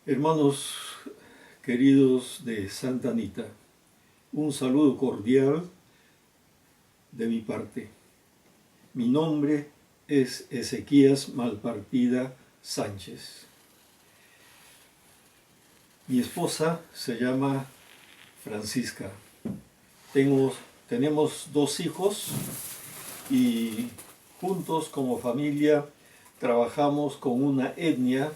Hermanos queridos de Santa Anita, un saludo cordial de mi parte. Mi nombre es Ezequías Malpartida Sánchez. Mi esposa se llama Francisca. Tenemos 2 hijos y juntos como familia trabajamos con una etnia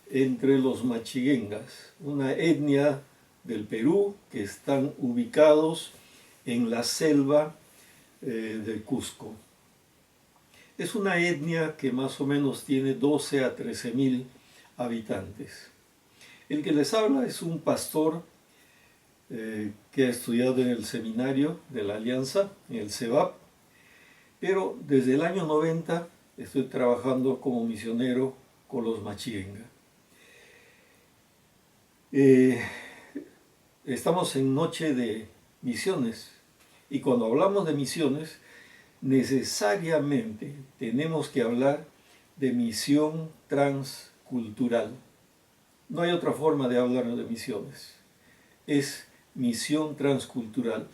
entre los machiguengas, una etnia del Perú que están ubicados en la selva de Cusco. Es una etnia que más o menos tiene 12 a 13 mil habitantes. El que les habla es un pastor que ha estudiado en el seminario de la Alianza, en el CEBAP, pero desde el año 90 estoy trabajando como misionero con los machiguengas. Estamos en noche de misiones y cuando hablamos de misiones necesariamente tenemos que hablar de misión transcultural. No hay otra forma de hablar de misiones. Es misión transcultural.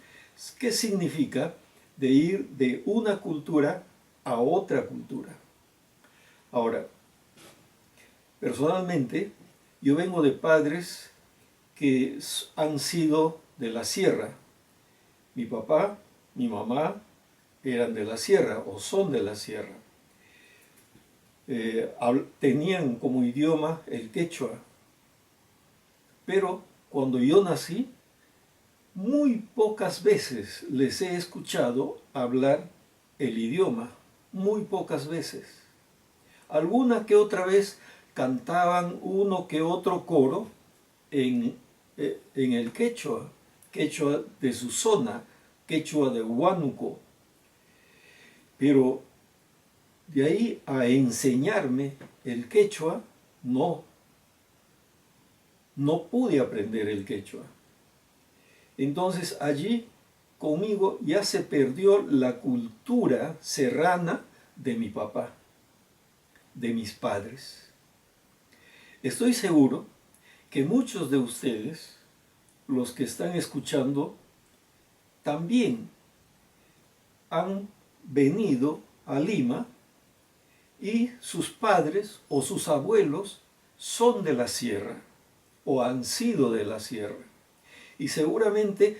¿Qué significa? De ir de una cultura a otra cultura. Ahora, personalmente, yo vengo de padres que han sido de la sierra. Mi papá, mi mamá eran de la sierra o son de la sierra. Tenían como idioma el quechua. Pero cuando yo nací, muy pocas veces les he escuchado hablar el idioma. Muy pocas veces. Alguna que otra vez cantaban uno que otro coro en el quechua de su zona, quechua de Huánuco. Pero de ahí a enseñarme el quechua, no pude aprender el quechua. Entonces allí conmigo ya se perdió la cultura serrana de mi papá, de mis padres. Estoy seguro que muchos de ustedes, los que están escuchando, también han venido a Lima y sus padres o sus abuelos son de la sierra o han sido de la sierra. Y seguramente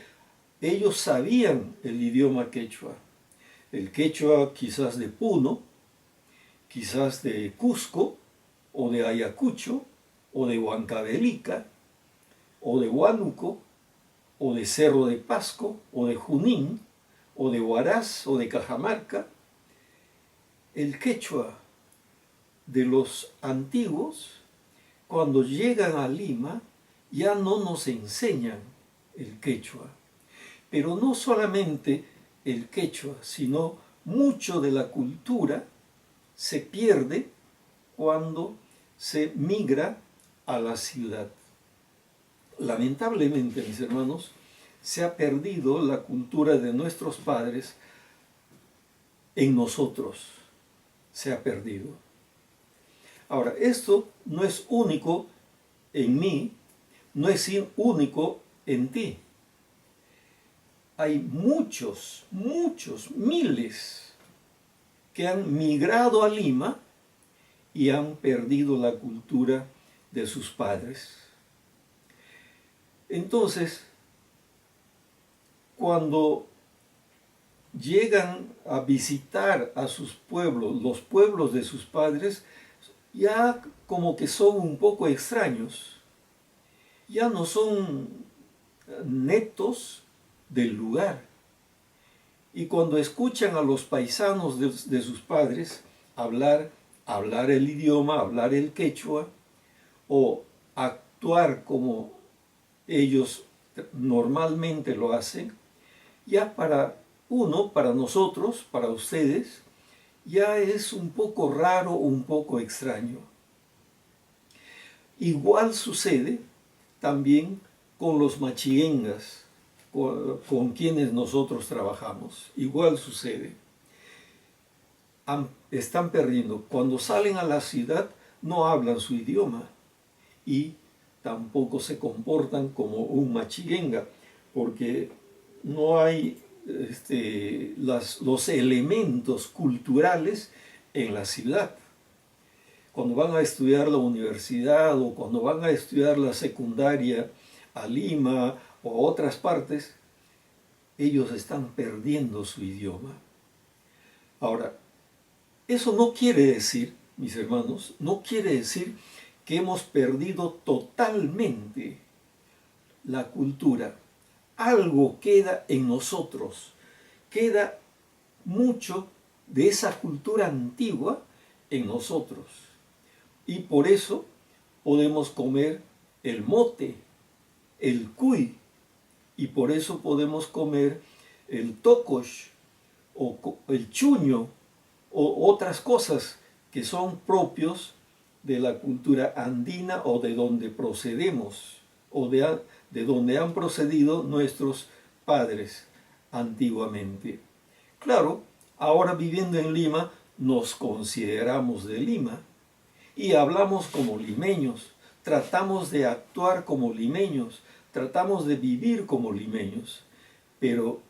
ellos sabían el idioma quechua. El quechua quizás de Puno, quizás de Cusco o de Ayacucho, o de Huancavelica, o de Huánuco, o de Cerro de Pasco, o de Junín, o de Huaraz, o de Cajamarca. El quechua de los antiguos, cuando llegan a Lima, ya no nos enseñan el quechua. Pero no solamente el quechua, sino mucho de la cultura se pierde cuando se migra a la ciudad. Lamentablemente, mis hermanos, se ha perdido la cultura de nuestros padres en nosotros. Se ha perdido. Ahora, esto no es único en mí, no es único en ti. Hay muchos, miles que han migrado a Lima y han perdido la cultura de sus padres. Entonces, cuando llegan a visitar a sus pueblos, los pueblos de sus padres, ya como que son un poco extraños. Ya no son netos del lugar. Y cuando escuchan a los paisanos de sus padres hablar el idioma, hablar el quechua, o actuar como ellos normalmente lo hacen, ya para nosotros, para ustedes, ya es un poco raro, un poco extraño. Igual sucede también con los machiguengas, con quienes nosotros trabajamos. Igual sucede. Están perdiendo. Cuando salen a la ciudad no hablan su idioma y tampoco se comportan como un Machiguenga, porque no hay los elementos culturales en la ciudad. Cuando van a estudiar la universidad o cuando van a estudiar la secundaria a Lima o a otras partes, ellos están perdiendo su idioma. Ahora, eso no quiere decir, mis hermanos, no quiere decir que hemos perdido totalmente la cultura. Algo queda en nosotros, queda mucho de esa cultura antigua en nosotros. Y por eso podemos comer el mote, el cuy, y por eso podemos comer el tocosh o el chuño o otras cosas que son propios de la cultura andina o de donde procedemos o de donde han procedido nuestros padres antiguamente. Claro, ahora viviendo en Lima nos consideramos de Lima y hablamos como limeños, tratamos de actuar como limeños, tratamos de vivir como limeños. Pero,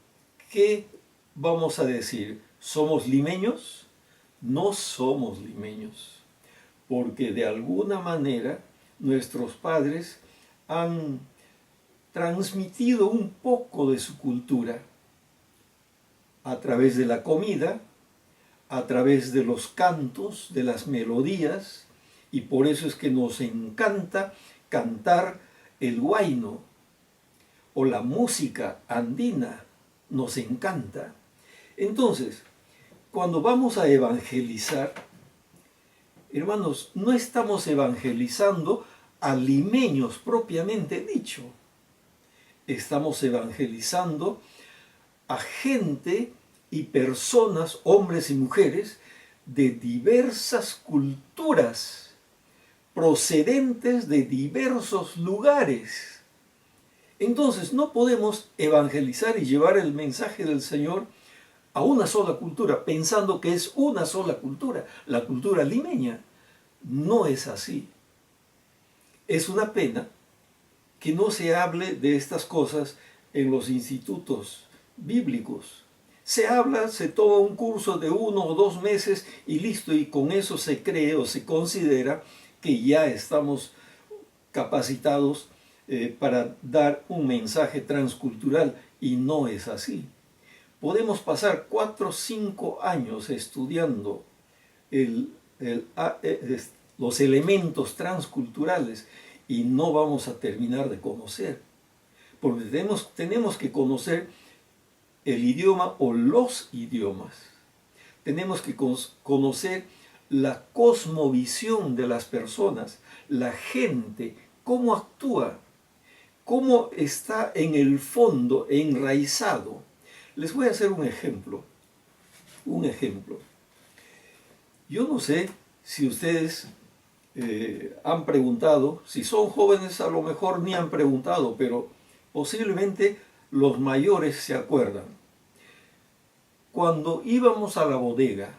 ¿qué vamos a decir? ¿Somos limeños? No somos limeños, porque de alguna manera nuestros padres han transmitido un poco de su cultura a través de la comida, a través de los cantos, de las melodías, y por eso es que nos encanta cantar el huayno o la música andina, nos encanta. Entonces, cuando vamos a evangelizar, hermanos, no estamos evangelizando a limeños propiamente dicho. Estamos evangelizando a gente y personas, hombres y mujeres, de diversas culturas, procedentes de diversos lugares. Entonces, no podemos evangelizar y llevar el mensaje del Señor a una sola cultura, pensando que es una sola cultura, la cultura limeña. No es así. Es una pena que no se hable de estas cosas en los institutos bíblicos. Se habla, se toma un curso de 1 o 2 meses y listo, y con eso se cree o se considera que ya estamos capacitados para dar un mensaje transcultural, y no es así. Podemos pasar 4 o 5 años estudiando los elementos transculturales y no vamos a terminar de conocer, porque tenemos que conocer el idioma o los idiomas. Tenemos que conocer la cosmovisión de las personas, la gente, cómo actúa, cómo está en el fondo enraizado. Les voy a hacer un ejemplo. Yo no sé si ustedes han preguntado, si son jóvenes a lo mejor ni han preguntado, pero posiblemente los mayores se acuerdan. Cuando íbamos a la bodega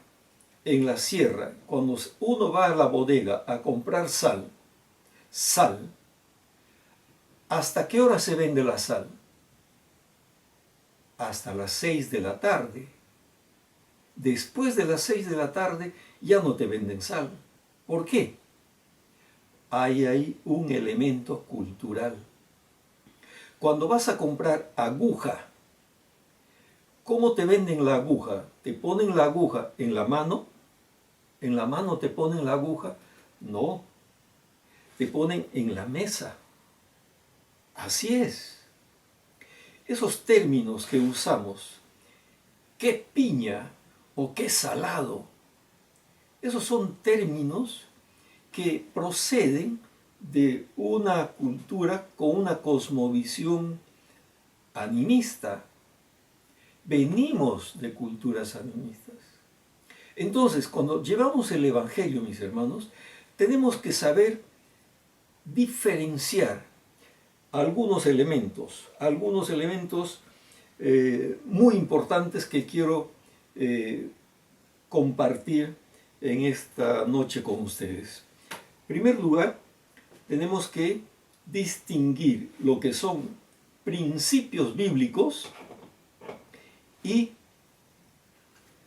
en la sierra, cuando uno va a la bodega a comprar sal, ¿hasta qué hora se vende la sal? Hasta las 6 de la tarde. Después de las 6 de la tarde ya no te venden sal. ¿Por qué? Hay ahí un elemento cultural. Cuando vas a comprar aguja, ¿cómo te venden la aguja? ¿Te ponen la aguja en la mano? ¿En la mano te ponen la aguja? No, te ponen en la mesa. Así es. Esos términos que usamos, qué piña o qué salado, esos son términos que proceden de una cultura con una cosmovisión animista. Venimos de culturas animistas. Entonces, cuando llevamos el Evangelio, mis hermanos, tenemos que saber diferenciar algunos elementos muy importantes que quiero compartir en esta noche con ustedes. En primer lugar, tenemos que distinguir lo que son principios bíblicos y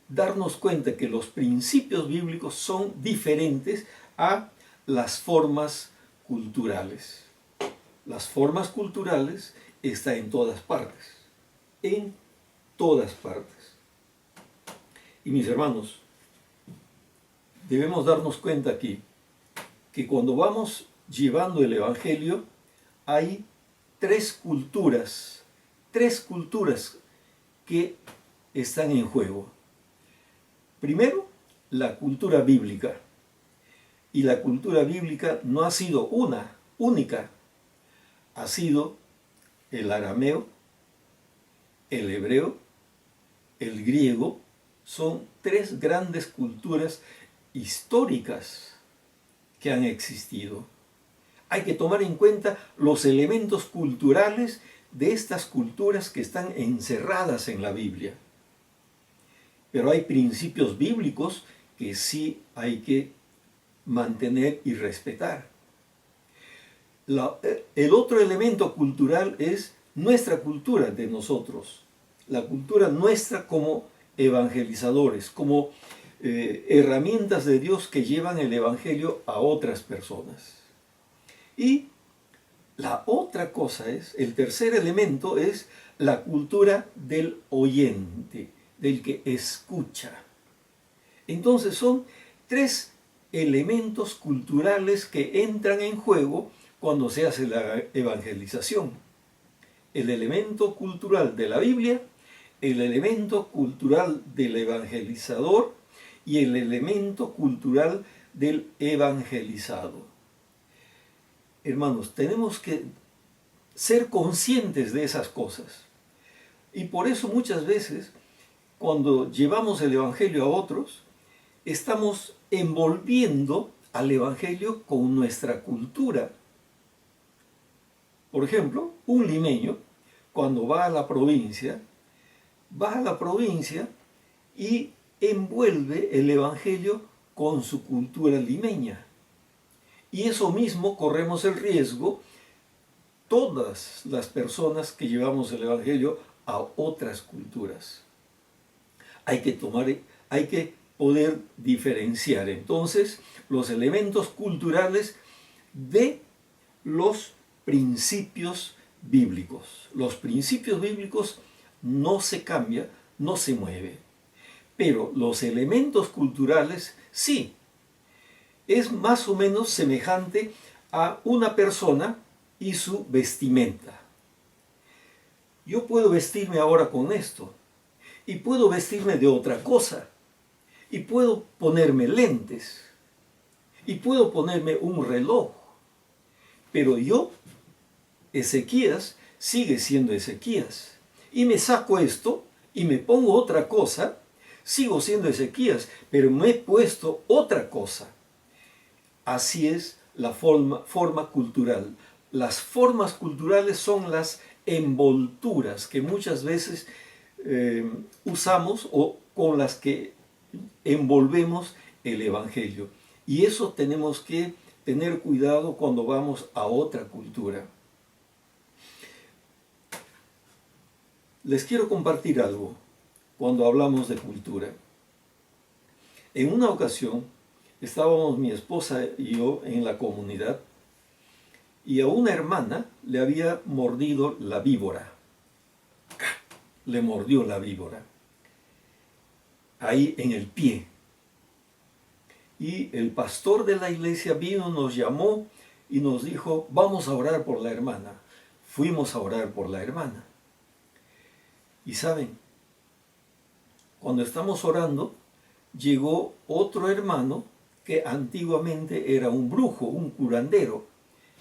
darnos cuenta que los principios bíblicos son diferentes a las formas culturales. Las formas culturales están en todas partes, en todas partes. Y mis hermanos, debemos darnos cuenta aquí que cuando vamos llevando el Evangelio, hay tres culturas que están en juego. Primero, la cultura bíblica. Y la cultura bíblica no ha sido una, única. Ha sido el arameo, el hebreo, el griego. Son tres grandes culturas históricas que han existido. Hay que tomar en cuenta los elementos culturales de estas culturas que están encerradas en la Biblia. Pero hay principios bíblicos que sí hay que mantener y respetar. El otro elemento cultural es nuestra cultura de nosotros, la cultura nuestra como evangelizadores, como herramientas de Dios que llevan el Evangelio a otras personas. Y la otra cosa es, el tercer elemento es la cultura del oyente, del que escucha. Entonces son tres elementos culturales que entran en juego cuando se hace la evangelización. El elemento cultural de la Biblia, el elemento cultural del evangelizador y el elemento cultural del evangelizado. Hermanos, tenemos que ser conscientes de esas cosas. Y por eso muchas veces, cuando llevamos el Evangelio a otros, estamos envolviendo al Evangelio con nuestra cultura. Por ejemplo, un limeño, cuando va a la provincia y envuelve el Evangelio con su cultura limeña. Y eso mismo corremos el riesgo todas las personas que llevamos el Evangelio a otras culturas. Hay que poder diferenciar entonces los elementos culturales de los principios bíblicos. Los principios bíblicos no se cambian, no se mueven. Pero los elementos culturales sí. Es más o menos semejante a una persona y su vestimenta. Yo puedo vestirme ahora con esto, y puedo vestirme de otra cosa, y puedo ponerme lentes, y puedo ponerme un reloj, pero yo, Ezequías, sigue siendo Ezequías, y me saco esto, y me pongo otra cosa, sigo siendo Ezequías, pero me he puesto otra cosa. Así es la forma cultural. Las formas culturales son las envolturas que muchas veces usamos o con las que envolvemos el Evangelio. Y eso tenemos que tener cuidado cuando vamos a otra cultura. Les quiero compartir algo cuando hablamos de cultura. En una ocasión, estábamos mi esposa y yo en la comunidad y a una hermana le había mordido la víbora. Le mordió la víbora. Ahí en el pie. Y el pastor de la iglesia vino, nos llamó y nos dijo, vamos a orar por la hermana. Fuimos a orar por la hermana. Y saben, cuando estamos orando, llegó otro hermano que antiguamente era un brujo, un curandero,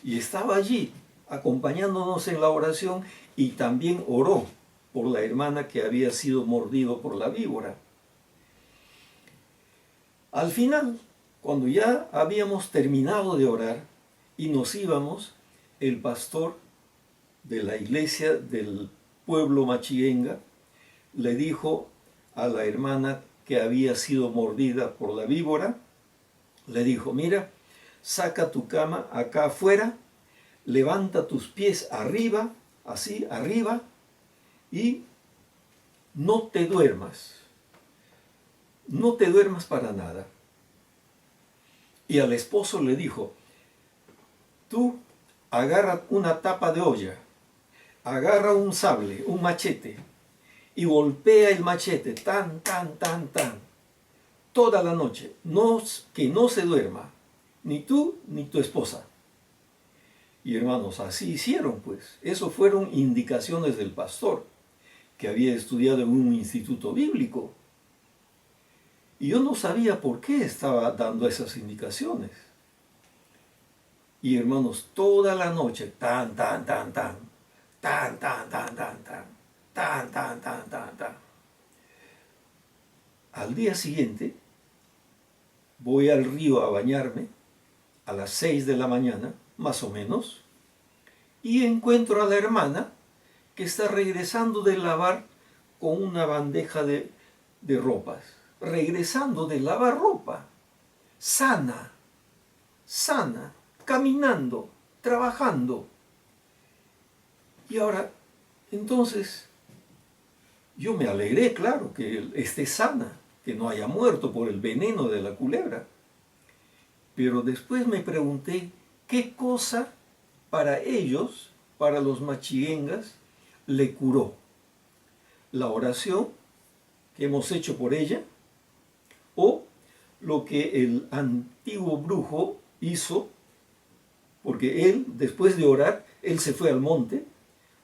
y estaba allí acompañándonos en la oración y también oró por la hermana que había sido mordido por la víbora. Al final, cuando ya habíamos terminado de orar y nos íbamos, el pastor de la iglesia del pueblo Machiguenga le dijo a la hermana que había sido mordida por la víbora, le dijo, mira, saca tu cama acá afuera, levanta tus pies arriba, así, arriba, y no te duermas. No te duermas para nada. Y al esposo le dijo, tú agarra una tapa de olla, agarra un sable, un machete, y golpea el machete, tan, tan, tan, tan, toda la noche, que no se duerma, ni tú ni tu esposa. Y hermanos, así hicieron pues. Eso fueron indicaciones del pastor, que había estudiado en un instituto bíblico. Y yo no sabía por qué estaba dando esas indicaciones. Y hermanos, toda la noche, tan, tan, tan, tan, tan, tan, tan, tan, tan, tan, tan, tan, tan, tan. Al día siguiente, voy al río a bañarme a las 6 de la mañana, más o menos, y encuentro a la hermana que está regresando de lavar con una bandeja de ropas. Regresando de lavar ropa, sana, sana, caminando, trabajando. Y ahora, entonces, yo me alegré, claro, que esté sana, que no haya muerto por el veneno de la culebra. Pero después me pregunté, ¿qué cosa para ellos, para los machiguengas, le curó? ¿La oración que hemos hecho por ella? ¿O lo que el antiguo brujo hizo? Porque él, después de orar, él se fue al monte,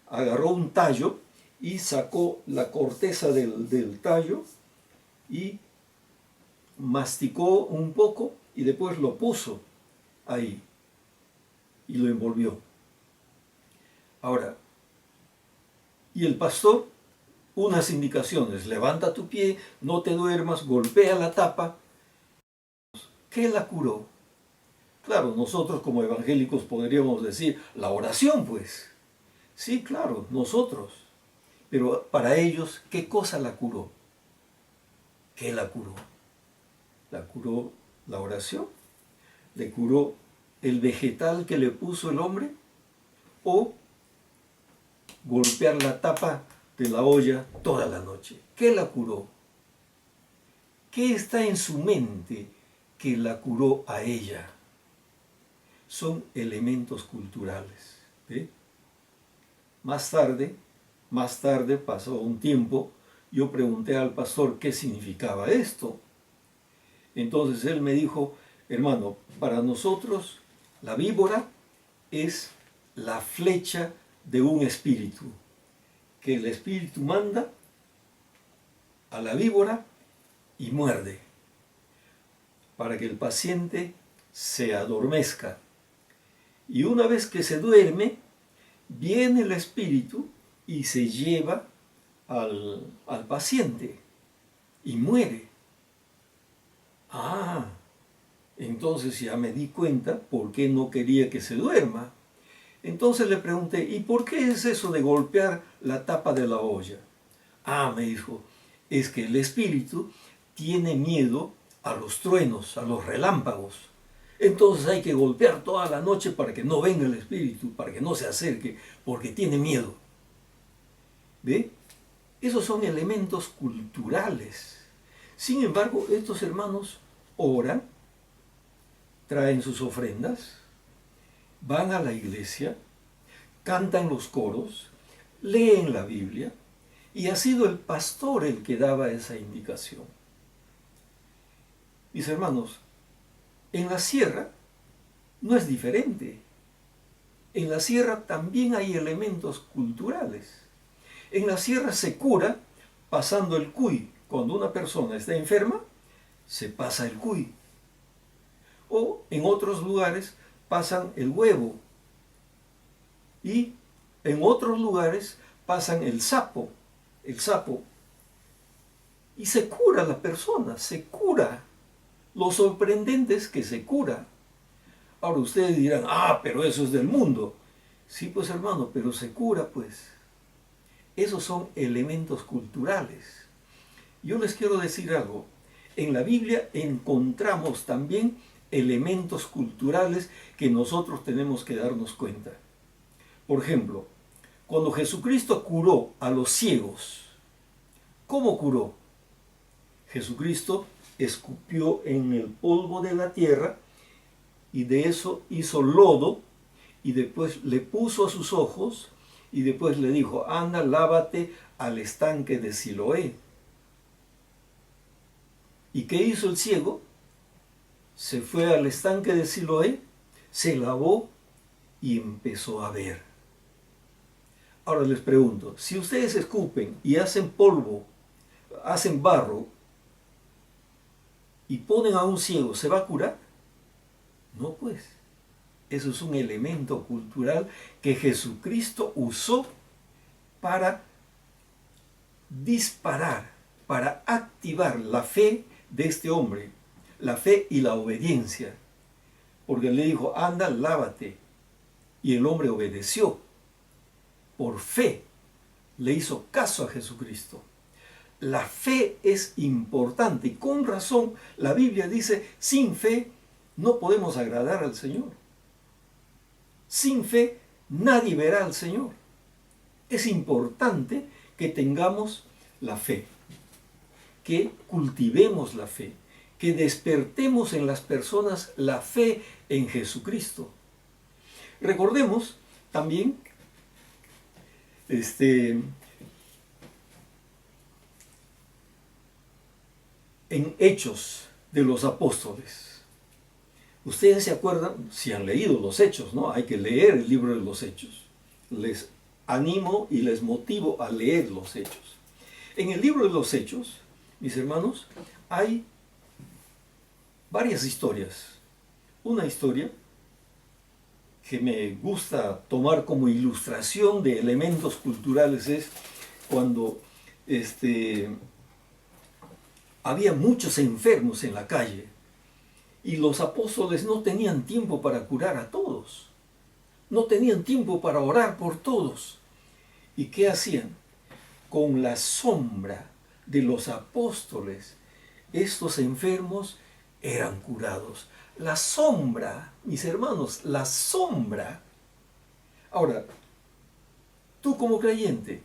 agarró un tallo y sacó la corteza del tallo y masticó un poco y después lo puso ahí y lo envolvió. Ahora, y el pastor, unas indicaciones: levanta tu pie, no te duermas, golpea la tapa. ¿Qué la curó? Claro, nosotros como evangélicos podríamos decir, la oración pues. Sí, claro, nosotros. Pero para ellos, ¿qué cosa la curó? ¿Qué la curó? ¿La curó la oración? ¿Le curó el vegetal que le puso el hombre? ¿O golpear la tapa de la olla toda la noche? ¿Qué la curó? ¿Qué está en su mente que la curó a ella? Son elementos culturales. ¿Ve? Más tarde, pasó un tiempo, yo pregunté al pastor qué significaba esto. Entonces él me dijo, hermano, para nosotros la víbora es la flecha de un espíritu, que el espíritu manda a la víbora y muerde, para que el paciente se adormezca. Y una vez que se duerme, viene el espíritu y se lleva al paciente y muere. Ah, entonces ya me di cuenta por qué no quería que se duerma. Entonces le pregunté, ¿y por qué es eso de golpear la tapa de la olla? Ah, me dijo, es que el espíritu tiene miedo a los truenos, a los relámpagos. Entonces hay que golpear toda la noche para que no venga el espíritu, para que no se acerque, porque tiene miedo. ¿Ve? Esos son elementos culturales. Sin embargo, estos hermanos oran, traen sus ofrendas, van a la iglesia, cantan los coros, leen la Biblia, y ha sido el pastor el que daba esa indicación. Mis hermanos, en la sierra no es diferente. En la sierra también hay elementos culturales. En la sierra se cura pasando el cuy. Cuando una persona está enferma, se pasa el cuy. O en otros lugares pasan el huevo. Y en otros lugares pasan el sapo. Y se cura la persona, se cura. Lo sorprendente es que se cura. Ahora ustedes dirán, pero eso es del mundo. Sí, pues hermano, pero se cura pues. Esos son elementos culturales. Yo les quiero decir algo. En la Biblia encontramos también elementos culturales que nosotros tenemos que darnos cuenta. Por ejemplo, cuando Jesucristo curó a los ciegos, ¿cómo curó? Jesucristo escupió en el polvo de la tierra y de eso hizo lodo y después le puso a sus ojos y después le dijo, anda, lávate al estanque de Siloé. ¿Y qué hizo el ciego? Se fue al estanque de Siloé, se lavó y empezó a ver. Ahora les pregunto, si ustedes escupen y hacen polvo, hacen barro y ponen a un ciego, ¿se va a curar? No, pues. Eso es un elemento cultural que Jesucristo usó para disparar, para activar la fe de este hombre, la fe y la obediencia. Porque le dijo, anda, lávate. Y el hombre obedeció. Por fe le hizo caso a Jesucristo. La fe es importante y con razón la Biblia dice, sin fe no podemos agradar al Señor. Sin fe nadie verá al Señor. Es importante que tengamos la fe, que cultivemos la fe, que despertemos en las personas la fe en Jesucristo. Recordemos también en Hechos de los Apóstoles. Ustedes se acuerdan, si han leído los Hechos, ¿no? Hay que leer el libro de los Hechos. Les animo y les motivo a leer los Hechos. En el libro de los Hechos, mis hermanos, hay varias historias. Una historia que me gusta tomar como ilustración de elementos culturales es cuando había muchos enfermos en la calle y los apóstoles no tenían tiempo para curar a todos. No tenían tiempo para orar por todos. ¿Y qué hacían? Con la sombra de los apóstoles, estos enfermos eran curados. La sombra, mis hermanos, la sombra. Ahora, tú como creyente,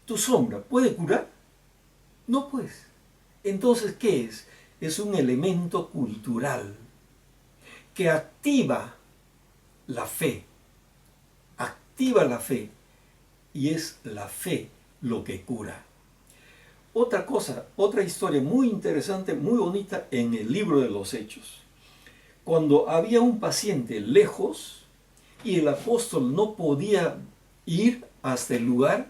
¿tu sombra puede curar? No, pues. Entonces, ¿qué es? Es un elemento cultural que activa la fe. Activa la fe. Y es la fe lo que cura. Otra cosa, otra historia muy interesante, muy bonita en el libro de los Hechos. Cuando había un paciente lejos y el apóstol no podía ir hasta el lugar,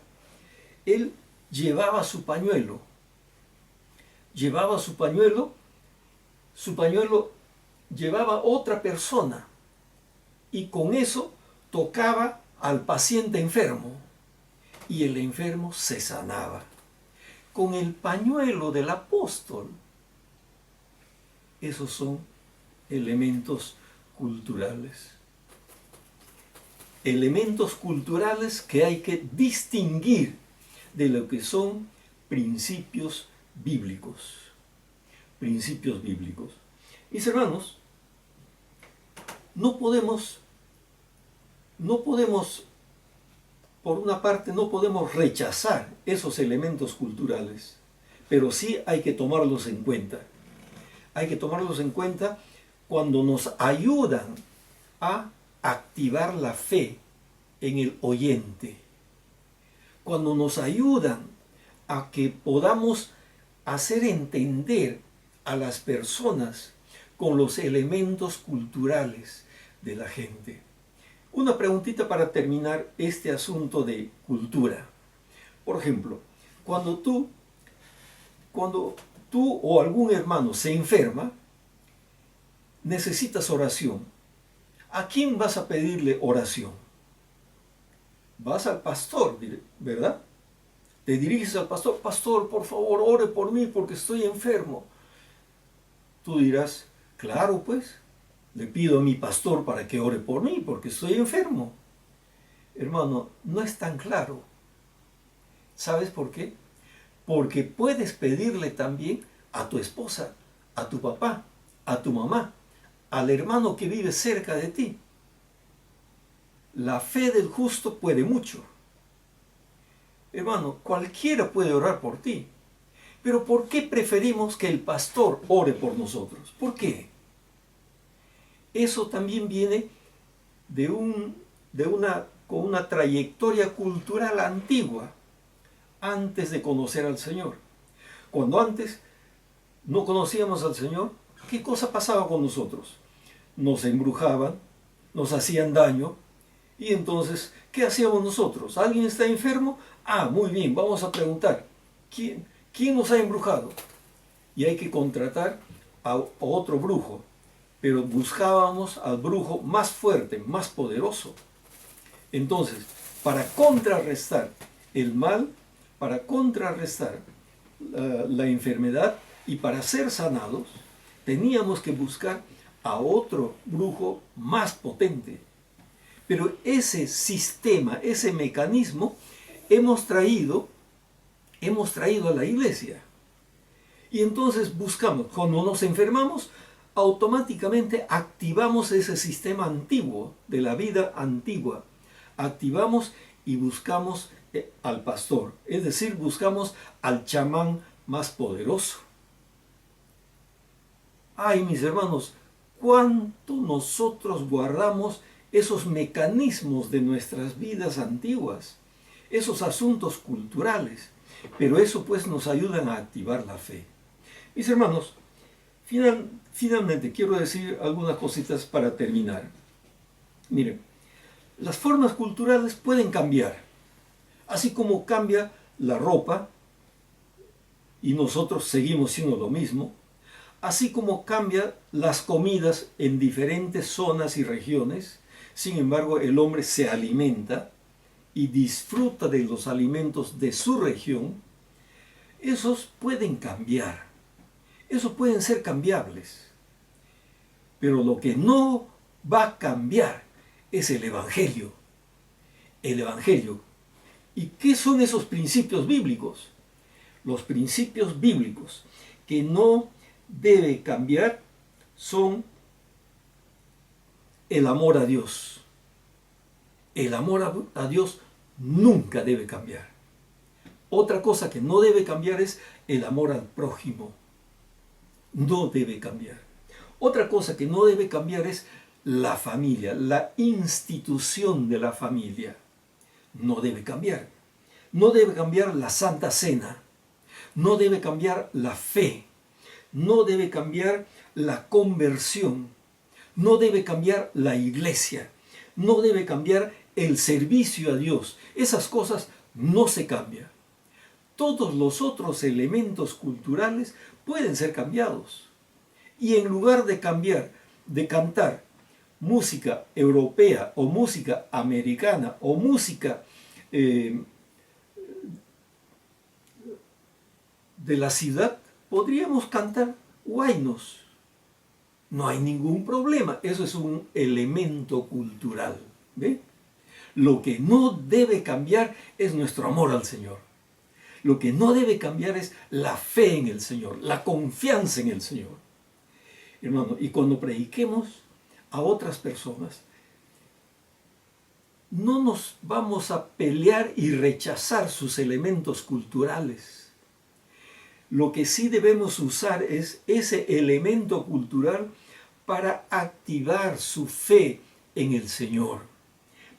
él llevaba su pañuelo. Llevaba su pañuelo llevaba otra persona y con eso tocaba al paciente enfermo y el enfermo se sanaba. Con el pañuelo del apóstol. Esos son elementos culturales. Elementos culturales que hay que distinguir de lo que son principios bíblicos. Principios bíblicos. Mis hermanos, no podemos, por una parte, no podemos rechazar esos elementos culturales, pero sí hay que tomarlos en cuenta. Hay que tomarlos en cuenta cuando nos ayudan a activar la fe en el oyente. Cuando nos ayudan a que podamos hacer entender a las personas con los elementos culturales de la gente. Una preguntita para terminar este asunto de cultura. Por ejemplo, cuando tú o algún hermano se enferma, necesitas oración. ¿A quién vas a pedirle oración? Vas al pastor, ¿verdad? Te diriges al pastor, pastor, por favor, ore por mí porque estoy enfermo. Tú dirás, claro pues, le pido a mi pastor para que ore por mí porque estoy enfermo. Hermano, no es tan claro. ¿Sabes por qué? Porque puedes pedirle también a tu esposa, a tu papá, a tu mamá, al hermano que vive cerca de ti. La fe del justo puede mucho. Hermano, cualquiera puede orar por ti. Pero ¿por qué preferimos que el pastor ore por nosotros? ¿Por qué? Eso también viene con una trayectoria cultural antigua, antes de conocer al Señor. Cuando antes no conocíamos al Señor, ¿qué cosa pasaba con nosotros? Nos embrujaban, nos hacían daño, y entonces, ¿qué hacíamos nosotros? ¿Alguien está enfermo? Ah, muy bien, vamos a preguntar, ¿quién nos ha embrujado? Y hay que contratar a otro brujo, pero buscábamos al brujo más fuerte, más poderoso. Entonces, para contrarrestar el mal, para contrarrestar la enfermedad y para ser sanados, teníamos que buscar a otro brujo más potente. Pero ese sistema, ese mecanismo, hemos traído a la iglesia. Y entonces buscamos, cuando nos enfermamos, automáticamente activamos ese sistema antiguo, de la vida antigua. Activamos y buscamos al pastor, es decir, buscamos al chamán más poderoso. Ay, mis hermanos, cuánto nosotros guardamos esos mecanismos de nuestras vidas antiguas, esos asuntos culturales, pero eso pues nos ayudan a activar la fe. Mis hermanos, finalmente quiero decir algunas cositas para terminar. Miren, las formas culturales pueden cambiar, así como cambia la ropa y nosotros seguimos siendo lo mismo, así como cambian las comidas en diferentes zonas y regiones. Sin embargo, el hombre se alimenta y disfruta de los alimentos de su región. Esos pueden cambiar, esos pueden ser cambiables, pero lo que no va a cambiar es el Evangelio. El Evangelio. ¿Y qué son esos principios bíblicos? Los principios bíblicos que no debe cambiar son el amor a Dios. El amor a Dios nunca debe cambiar. Otra cosa que no debe cambiar es el amor al prójimo. No debe cambiar. Otra cosa que no debe cambiar es la familia, la institución de la familia. No debe cambiar. No debe cambiar la Santa Cena. No debe cambiar la fe. No debe cambiar la conversión. No debe cambiar la iglesia. No debe cambiar el servicio a Dios. Esas cosas no se cambian. Todos los otros elementos culturales pueden ser cambiados. Y en lugar de cambiar, de cantar música europea o música americana o música de la ciudad, podríamos cantar huaynos. No hay ningún problema, eso es un elemento cultural. ¿Ve? Lo que no debe cambiar es nuestro amor al Señor. Lo que no debe cambiar es la fe en el Señor, la confianza en el Señor. Hermano, y cuando prediquemos a otras personas, no nos vamos a pelear y rechazar sus elementos culturales. Lo que sí debemos usar es ese elemento cultural para activar su fe en el Señor.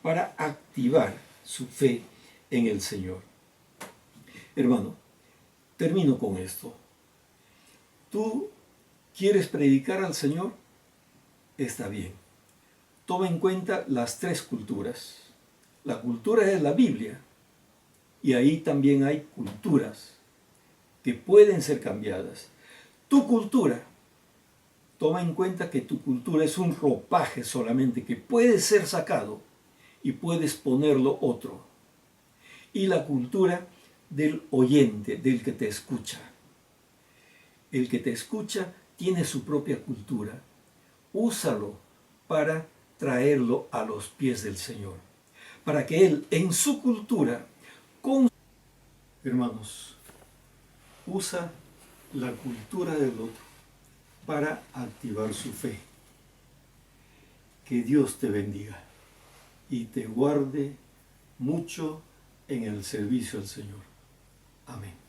Para activar su fe en el Señor. Hermano, termino con esto. ¿Tú quieres predicar al Señor? Está bien. Toma en cuenta las tres culturas. La cultura es la Biblia. Y ahí también hay culturas que pueden ser cambiadas. Tu cultura, toma en cuenta que tu cultura es un ropaje solamente que puede ser sacado y puedes ponerlo otro. Y la cultura del oyente, del que te escucha. El que te escucha tiene su propia cultura. Úsalo para traerlo a los pies del Señor. Para que Él, en su cultura, hermanos, usa la cultura del otro para activar su fe. Que Dios te bendiga. y te guarde mucho en el servicio al Señor. Amén.